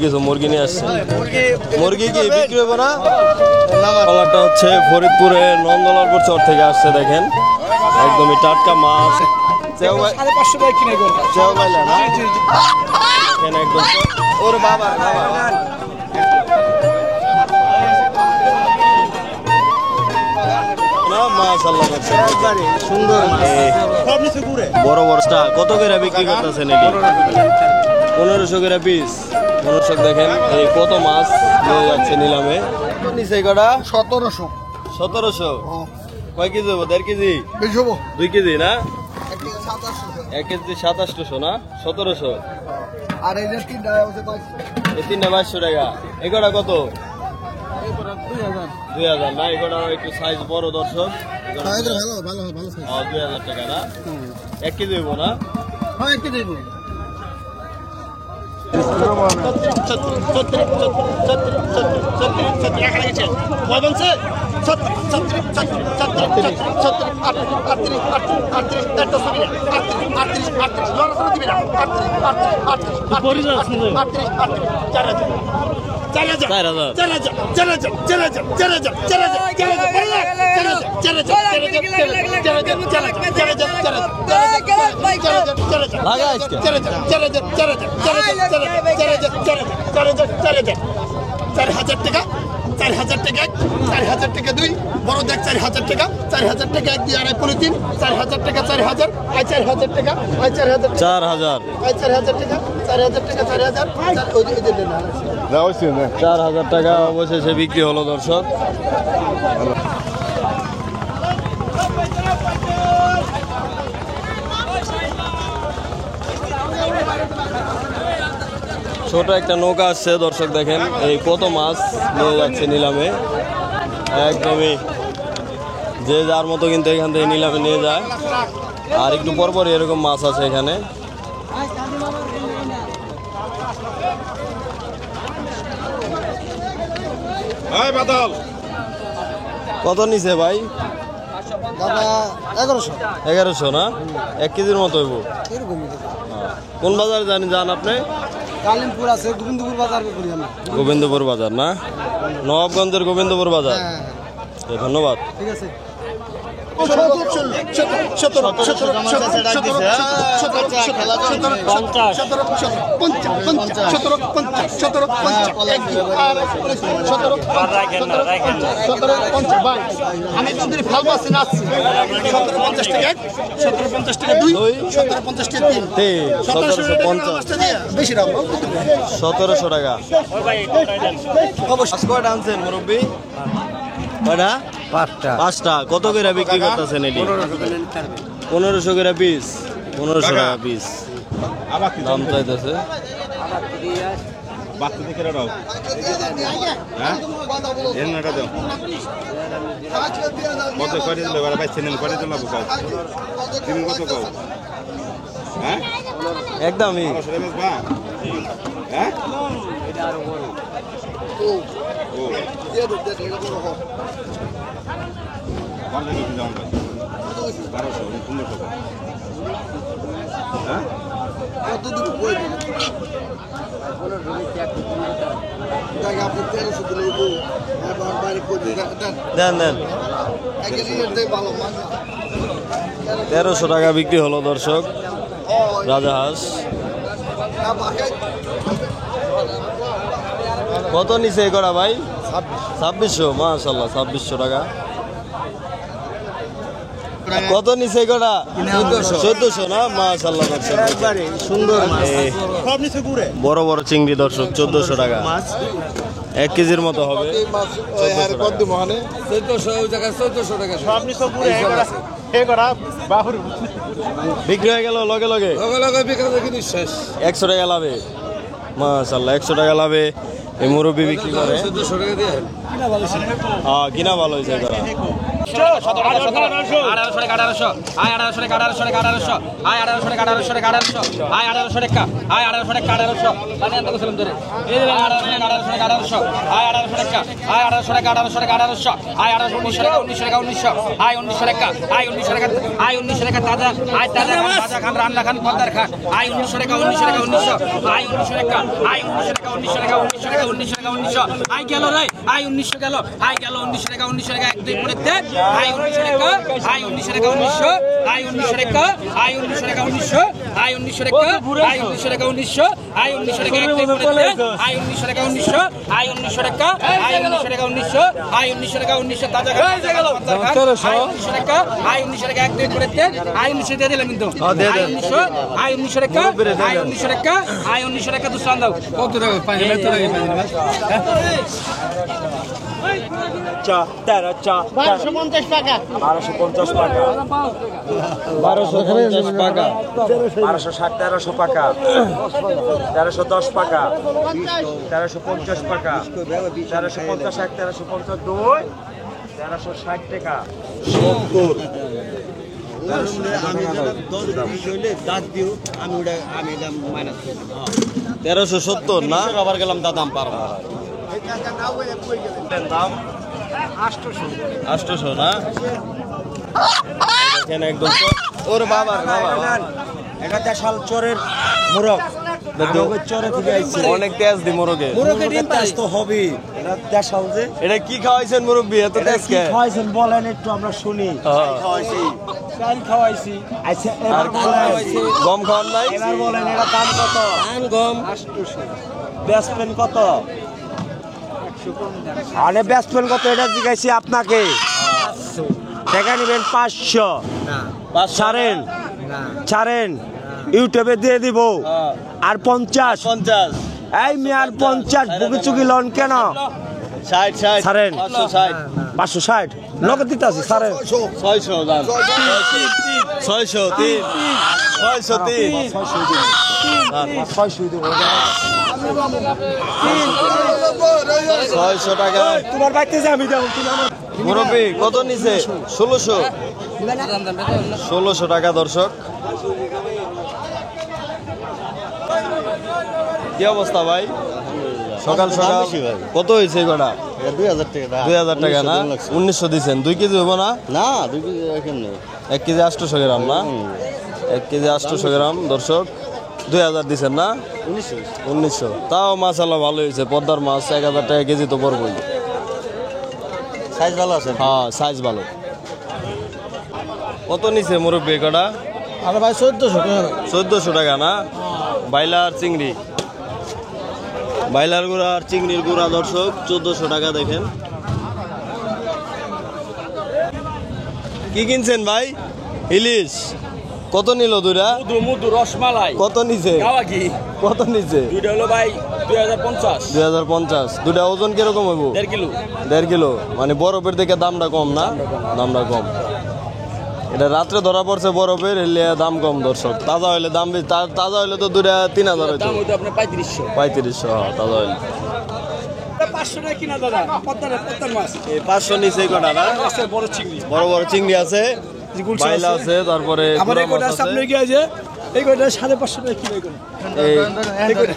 কিছু মুরগি নিয়ে আসছে। মুরগি কি বিক্রি হবে না? কলারটা হচ্ছে ফরিদপুরের নন্দলালপুর চর থেকে আসছে, দেখেন একদমই টাটকা মাছ। চেও ভাই 550 টাকা কিনে গেল। চেও ভাইলা না কেন একদম ওর বাবা মাশাআল্লাহ সুন্দর বড় বড়টা কত করে বিক্রি করতেছেন? এটি 1500 করে পিস। দর্শক দেখেন এই কত মাছ নিয়ে যাচ্ছে নিলামে। নিচে কটা 1700 কয় কেজি হবো? 1.5 কেজি বেশি হবো 2 কেজি না? 1 কেজি 2700 1 কেজি 2700 না 1700। আর এই যে তিনটা হচ্ছে 2200 এই তিনটা 2200 টাকা। এগুলা কত? 2000 না? এগুলা একটু সাইজ বড় দর্শক। ভালো সাইজ 2000 টাকা না? 1 কেজি হবো না? হ্যাঁ 1 কেজি হবো। টাকা দুই বড় দেখ 4000 টাকা 4000 টাকা 1 2 আড়াই পলি 3 4000 টাকা 4000 আই 4000 টাকা আই 4000 4000 আই 4000 টাকা 4000 টাকা 4000 ওই যে না 4000 টাকা অবশেষে বিক্রি হলো দর্শক। ছোট একটা নৌকা আসছে দর্শক, দেখেন এই কত মাছ নিয়ে যাচ্ছে নিলামে। একদমই যে যার মতো কিন্তু এখান থেকে নিলামে নিয়ে যায়। আর একটু পরপরই এরকম মাছ আছে এখানে। কত নিছে ভাই? 1100 না? 1 কেজির মতো হইব। কোন বাজারে যান আপনি? কালিমপুর আছে গোবিন্দপুর বাজার করি আমরা। গোবিন্দপুর বাজার না? নবাবগঞ্জের গোবিন্দপুর বাজার। ধন্যবাদ। ঠিক আছে। আমি যদি ভাল পাচ্ছি না 1750 টাকা 1750 টাকা 2 1750 টাকা 3 1750 বেশি দাম 1700 টাকা। অবশ্যই কয়টা আনছেন মুরব্বী? কয়টা? 5টা। কত করে বিক্রি করতেছেন এটি? 1500 করে পিস। 1500 টাকা পিস দাম চাইতেছে। একদমই দেন 1300 টাকা বিক্রি হলো দর্শক রাজাহাঁস। কত নিচে করা ভাই? 2600। মাশাআল্লাহ 2600 টাকা। কত নিচে করা? 1400 না? মাশাআল্লাহ দর্শক সুন্দর বড় বড় চিংড়ি দর্শক 1400 টাকা। 1 কেজির মতো হবে। বিক্রি হয়ে গেল লগে লগে 100 টাকা লাভে। মাশাআল্লাহ 100 টাকা লাভে এই মুরব্বি বিক্রি করে। হ্যাঁ কিনা ভালো হয়েছে করা 1250 টাকা 1250 টাকা 1250 টাকা 1260 1300 টাকা 1310 টাকা 1350 টাকা 1350 1352 1360 টাকা 1370 না আবার গেলাম দাম পারবো দাম 800 না দেখেন একদম ওর বাবা এটা দেশাল চরের মোরগ চরে থেকে আইছে অনেক তেজ দি মোরগে তেজ তো হবে এটা দেশাল যে এটা কি খাওয়াইছেন মুরব্বি এত তেজ কি খাওয়াইছেন বলেন একটু আমরা শুনি চাল খাওয়াইছি আচ্ছা আর গম খাওয়ান নাই এবার বলেন এটা দাম কত গম 800 বেসপেন কত আরে বেসপেন কত এটা জিজ্ঞাসি আপনাকে টাকা নেবেন 500 ছাড়েন ছাড়েন ইউটিউবে দিয়ে দিব আর 50 এই মেয়ার 50 বুকি চুকি লন কেন 60 ছাড়েন 560 560 নগদ দিতে আছে ছাড়েন 600 দাম 603 600 টাকা তোমার বাইতে যে আমি দাও তুমি আমার মুরব্বি কত নিছে 1600 টাকা দর্শক কি অবস্থা ভাই সকাল সকাল কত হয়েছে কটা 2000 টাকা না 1900 দিচ্ছেন 2 কেজি হবো না 2 কেজি রাখেন 1 কেজি 800 গ্রাম না 1 কেজি 800 গ্রাম দর্শক 2000 দিচ্ছেন না 1900 তাও মাশাআল্লাহ ভালো হয়েছে পদ্মার মাছ 1000 টাকা কেজি তো পড়বই সাইজ ভালো আছে হ্যাঁ সাইজ ভালো কত নিছে মুরব্বি কটা আরে ভাই 1400 টাকা না বাইলার চিংড়ি বাইলার গুঁড়া আর চিংড়ির গুঁড়া দর্শক 1400 টাকা দেখেন কি কিনছেন ভাই ইলিশ কত নিল দুইটা মধু রসমালাই কত নিছে কি কত নিছে দুইটা হলো ভাই 2050 2050 দুইটা ওজন কিরকম হইব 1.5 কিলো 1.5 কিলো মানে বরফের থেকে দামটা কম না দামটা কম এটা রাত্রে ধরা পড়ছে বরফের এলে দাম কম দর্শক তাজা হইলে দাম বেশি তাজা হইলে তো দুইটা 3000 হইতো দাম হইতো আপনার 3500 3500 তাজা হইলে 500 টাকা কিনা দাদা পদ্মার মাছ এই 500 নিচে কটা না আছে বড় চিংড়ি বড় বড় চিংড়ি আছে বাইলা আছে তারপরে আবার এই কোটা সামনে গিয়ে আছে এই কোটা 550 টাকা কিনা করে এই কোটা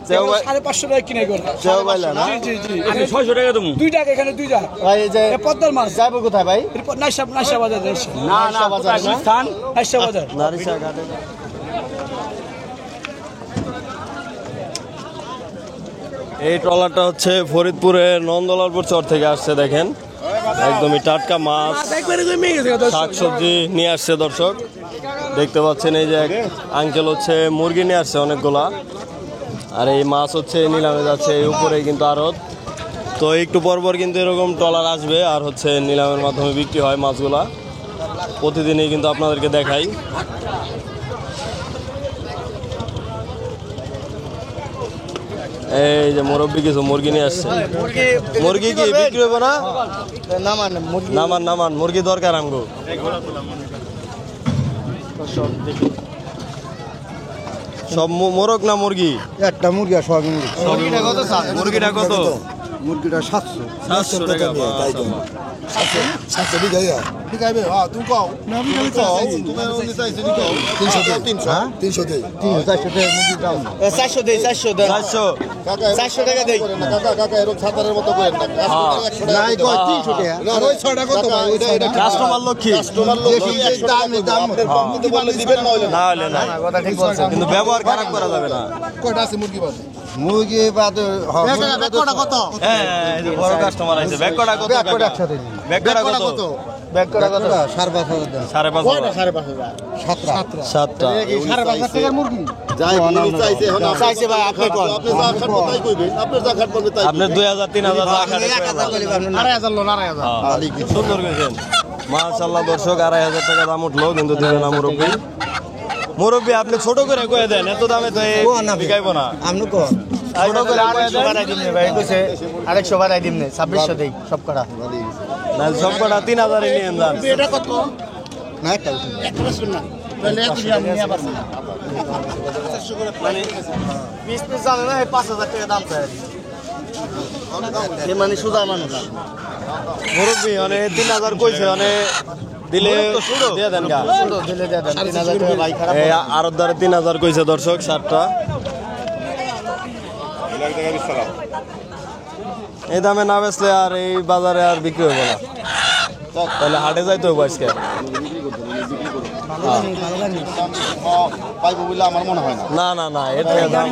চেও 550 টাকা কিনা করে চেও বাইলা না জি আমি 600 টাকা দেবো 2 টাকা এখানে 2 টাকা ভাই এই যে পদ্মার মাছ যাবে কোথায় ভাই নাইশা বাজার না বাজার না স্থান নাইশা বাজার নারিশা ঘাটে এই ট্রলারটা হচ্ছে ফরিদপুরের নন্দলালপুর চর থেকে আসছে দেখেন একদমই টাটকা মাছ শাকসবজি নিয়ে আসছে দর্শক দেখতে পাচ্ছেন এই যে আঙ্কেল হচ্ছে মুরগি নিয়ে আসছে অনেকগুলা আর এই মাছ হচ্ছে নিলামে যাচ্ছে এই উপরে কিন্তু আড়ত তো একটু পরপর কিন্তু এরকম ট্রলার আসবে আর হচ্ছে নিলামের মাধ্যমে বিক্রি হয় মাছগুলা প্রতিদিনই কিন্তু আপনাদেরকে দেখাই এই যে মুরব্বি কিছু মুরগি নিয়ে আসছে মুরগি কি বিক্রি হবে না নামান মুরগি দরকার আমগো সব মোরগ না মুরগি একটা মুরগি আর সব মুরগিটা কত মুরগিটা 700 700 টাকা তাই তো 700 বিঘাইয়া বিঘাইবে হ্যাঁ তুমি কও না আমি কও তুমি ওনি চাইছো নি কও 300 হ্যাঁ 300 দেই 400 টাকা মুরগি দাও 400 দেই 400 দেন 400 কাকা 400 টাকা দেই কাকা কাকা এরকম ছাতারের মতো করেন না নাই কই 300 টাকা না ওই 6 টাকা কত ভাই ওইটা এটা কাস্টমার লক্ষ্মী কাস্টমার লোক দাম মুরগি বললে দিবেন না হইলে না হলে না কথা ঠিক বলছেন কিন্তু ব্যবহার খারাপ করা যাবে না কয়টা আছে মুরগি বাদে মুরগি বাদে কত হ্যাঁ এই যে বড় কাস্টমার আছে ব্যাগ কটা কত ব্যাগ কটা কত ব্যাগ করা কত 5,500 দেন 5,500 সাতটা যাই উনি চাইছে এখন চাইছে ভাই আপনি কোন আপনি যা খাট তাই কইবেন আপনি যা খাট করবে তাই আপনার 2000 3000 টাকা খাটে 2,000 লোন 2,000 সুন্দর করেছেন মাশাআল্লাহ দর্শক 2,500 টাকা দাম উঠলো কিন্তু দিবেন না মুরব্বি মুরব্বি আপনি ছোট করে কয়ে দেন এত দামে তো বিকাইবো না আপনি কোন ছোট করে 200 বাড়াই দিমনে ভাই কইছে 200 বাড়াই দিমনে 2600 দেই সব করা না সব কটা 3000 এ নিয়ে যান এটা কত না একটা একটা শুন না তাহলে এত দাম নিয়ে পারছেন মানে 20 পিস জানে না 5000 টাকা দাম চাই এই মানে সুদা মানুষ মুরব্বি মানে 3000 কইছে মানে দিলে দিয়ে দেন গা দিলে দেন 3000 টাকা ভাই খারাপ এই আরদারে 3000 কইছে দর্শক 60টা এই দামে না বেচলে আর এই বাজারে আর বিক্রি হবে না তাহলে হাটে যাইতে হবে আজকে পাইবো বলে আমার মনে হয় না না না না এর থেকে দাম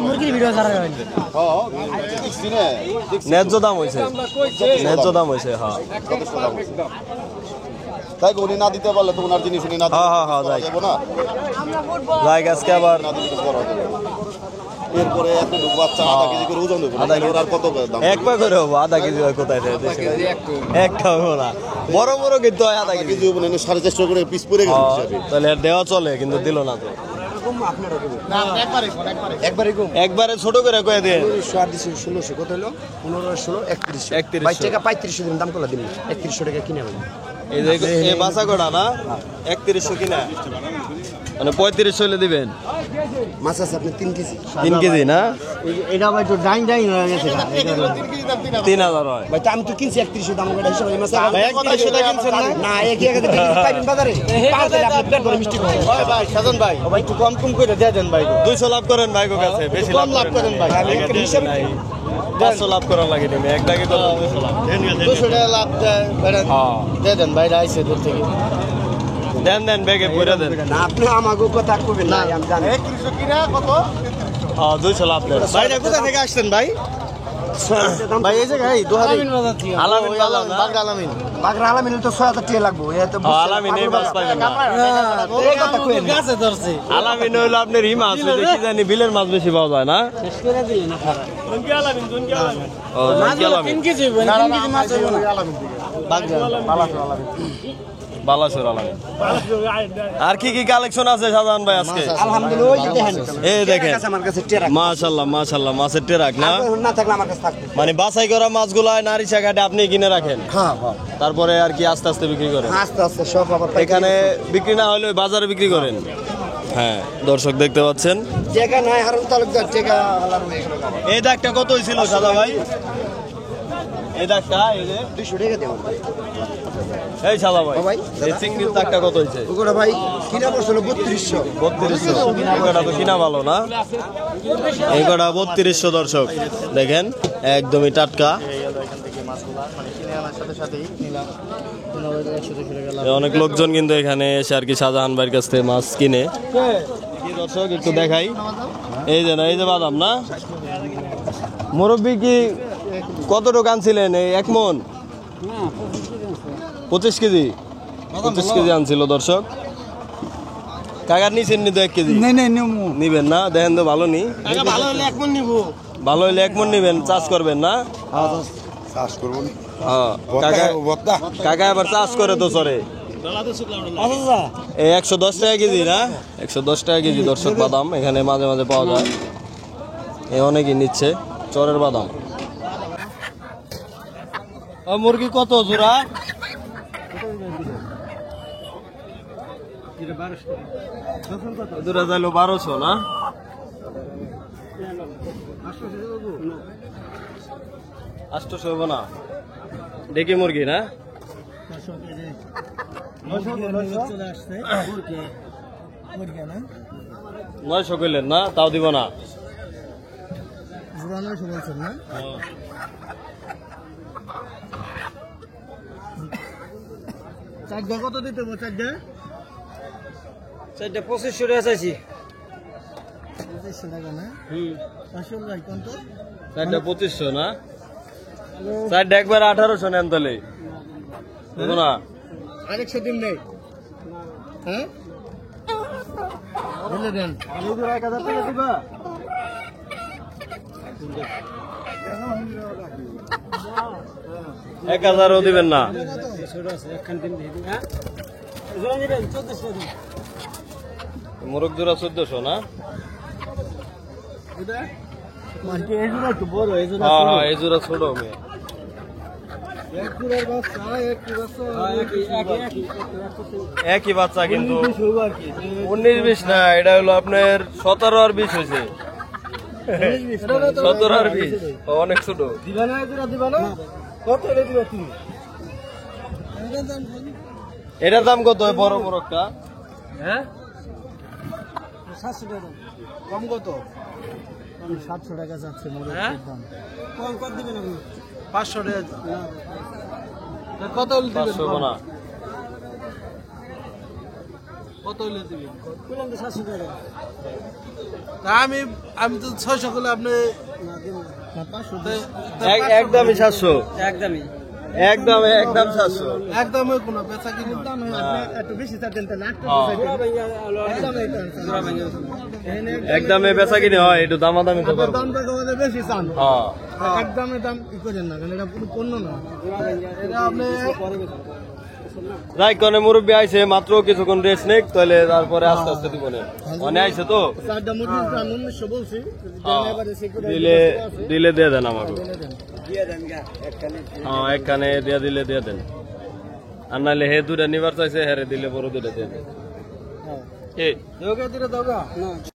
ন্যায্য দাম হইছে ন্যায্য দাম হইছে হ্যাঁ তাই উনি না দিতে পারলে তো ওনার জিনিস উনি না হ্যাঁ হ্যাঁ হ্যাঁ যাই দেবো না যাই আজকে আবার না দিতে করা যাবে এরপরে এত বাচ্চা আধা কেজি করে ওজন দেবো আধা কেজি। আর কত দাম এক পা করে হবো আধা কেজি হয় কোথায় এক খাবো না বড় বড় কিন্তু হয় আধা কেজি কেজি মানে 450 করে পিস পড়ে গেছে হিসাবে তাহলে আর দেওয়া চলে কিন্তু দিল না তো একবারে ছোট করে কয়ে দিয়ে 1600 কত হলো 15 16 31 ভাই 31 টাকা 3500 দিন দাম কলা দিন 3100 টাকা কিনে ভাই এই যে এই বাসা কটা না 3100 কিনা মানে 3500 হলে দিবেন মাছ আছে আপনি 3 কেজি 3 কেজি না এটা ভাই তো ডাইন ডাইন হয়ে গেছে 3000 হয় ভাই তো আমি তো কিনছি 3100 দাম করে হিসাবে মাছ ভাই 3100 টাকা কিনছেন না না একই আগে পাইবেন বাজারে পাঁচ টাকা আপনি প্লেট করে মিষ্টি খাবেন ভাই ভাই সাজন ভাই ভাই একটু কম কম করে দিয়ে দেন ভাই 200 লাভ করেন ভাই কাছে বেশি কম লাভ করেন ভাই আমি একটা হিসাব 500 লাভ করা লাগে তুমি এক দাগে তো 200 লাভ 200 টাকা লাভ দেন হ্যাঁ দিয়ে দেন ভাই আইছে দূর থেকে দেন দেন ব্যাগে পয়রা দেন না আপনি আমাকে কথা কইবেন না আমি জানি 3100 কিনা কত হ্যাঁ 200 লাভ দেন ভাই কোথা থেকে আসছেন ভাই ভাই এই জায়গায় আলামিন বাজার না বাগরা আলামিন বাগরা আলামিন তো 6000 টাকা লাগবে এ তো আলামিন এই মাছ পাইবেন না এই কথা কইেন গাছে ধরছে আলামিন হইলো আপনার ই মাছ দেখি জানি বিলের মাছ বেশি পাওয়া যায় না শেষ করে দিলেন না খারাপ ও জাকি আলামিন মাছ হইব না বাগরা বালাসর আলামিন আর কি কি কালেকশন আছে সাজান ভাই আজকে আলহামদুলিল্লাহ ওই যে দেখেন এই দেখেন আমার কাছে টেরা মাশাআল্লাহ মাশাআল্লাহ মাছের টেরাক না না থাকলে আমার কাছে থাকবে মানে বাছাই করা মাছগুলো নারিশা ঘাটে আপনি কিনে রাখেন হ্যাঁ হ্যাঁ তারপরে আর কি আস্তে আস্তে বিক্রি করেন আস্তে আস্তে সব আবার এখানে বিক্রি না হলে বাজারে বিক্রি করেন হ্যাঁ দর্শক দেখতে পাচ্ছেন জায়গা নাই হারুন তালুকদার জায়গা আলার হয়ে গেল এই দাগটা কত হয়েছিল সাদা ভাই এই দাগটা এই যে 200 টাকা দেব এই সাদা ভাই ভাই। এই চিংড়ির দাগটা কত হয়েছে ওগুলো ভাই কিনা পড়ছিল 3200 3200 এই কটা তো কিনা ভালো না এই কটা 3200 দর্শক দেখেন একদমই টাটকা অনেক লোকজন কিন্তু এখানে এসে আর কি শাহজাহান ভাইয়ের কাছ থেকে মাছ কিনে কি দর্শক একটু দেখাই এই যে না এই যে বাদাম না মুরব্বি কি কতটুকু আনছিলেন এই 1 মণ 25 কেজি 25 কেজি আনছিল দর্শক কাকার নিছেন নি তো 1 কেজি নিবেন না দেখেন তো ভালো নি ভালো হলে 1 মণ নিব ভালো হইলে 1 মণ নিবেন চাষ করবেন না চাষ করব না হ্যাঁ কাকা কাকা এবার চাষ করে তো সরে এই 110 টাকা কেজি না 110 টাকা কেজি দর্শক বাদাম এখানে মাঝে মাঝে পাওয়া যায় এই অনেকেই নিচ্ছে চরের বাদাম মুরগি কত জোড়া জোড়া যাইলো 1200 না 800 হইব না দেখি মুরগি না 900 কইলেন না তাও দিব না কত দিতে হবে চারটা? 2500 টাকা চাইছি 2500 টাকা না? আসল ভাই কত? 2500 না 4 একবার 1800 নেন তাহলে বুঝো না আরেকশো দিন নেই হ্যাঁ বলে দেন 1000 টাকা দিবা 1000ও দিবেন না মোরগ জোড়া 1400 না হ্যাঁ এই জোড়া ছোট মেয়ে একই বাচ্চা কিন্তু 19-20 না এটা হলো আপনার 17 আর 20 হয়েছে 17 আর 20 অনেক ছোট এটার দাম কত বড় মোরগটা হ্যাঁ কম কত 700 টাকা যাচ্ছে মোরগের দাম কম কত দিবেন আপনি 500 টাকা কত হলে দিবেন 500 না কত হলে দিবেন বললাম তো 700 টাকা আমি তো 600 করলে আপনি না 500 একদমই 700 একদমই একদম 700 একদমই কোনো বেচা কিনা একদম একটু বেশি চাচ্ছেন তাহলে একদমে বেচা কিনে হয় একটু দামাদামি তো করবো দামটা কমাতে বেশি চান হ্যাঁ একদমে দাম ই করেন না কারণ এটা পুরো পণ্য না এটা আপনি রাই কোনে মুরব্বি আইছে মাত্র কিছুক্ষণ রেস্ট নেক তাহলে তারপরে আস্তে আস্তে দিব না মনে আইছে তো চারটা মুরগির দাম 1900 বলছি দিলে দিলে দিয়ে দেন আমাকে হ্যাঁ একখানে দিয়ে দিলে দিয়ে দেন আর নাহলে হে দুটা নিবার চাইছে হেরে দিলে বড় দুটা দিয়ে দেন এই দাও